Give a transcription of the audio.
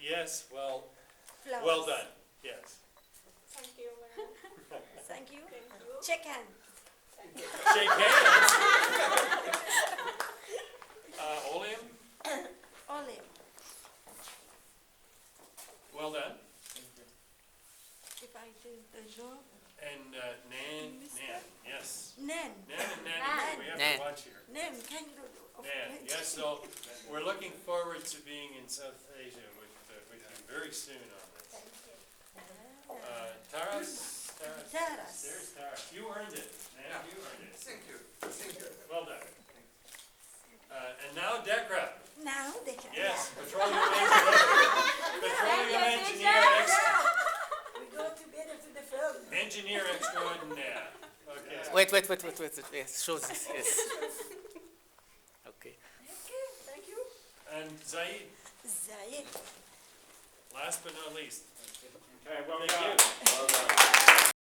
Yes, well Flowers. done, yes. Thank you very much. Thank you. Thank you. Shake hand. Shake hands. Oleum, Olive. well done. If I do the job. And Nan, yes. Nan. Nan and Nanny, Nan. we have Nan. to watch here. Nan, can you do? Nan, yes, so we're looking forward to being in South Asia with you very soon on this. Taras? Taras. There's Taras. You earned it, man, you earned it. Thank you. Thank you. Well done. And now Dekra. Now they can. Yes, petroleum engineer We go together to the film. engineer extraordinaire. Okay. Wait. Yes, show this. Yes. Okay. Thank you. And Zaid, Zayed. last but not least. Okay, well Thank done. you.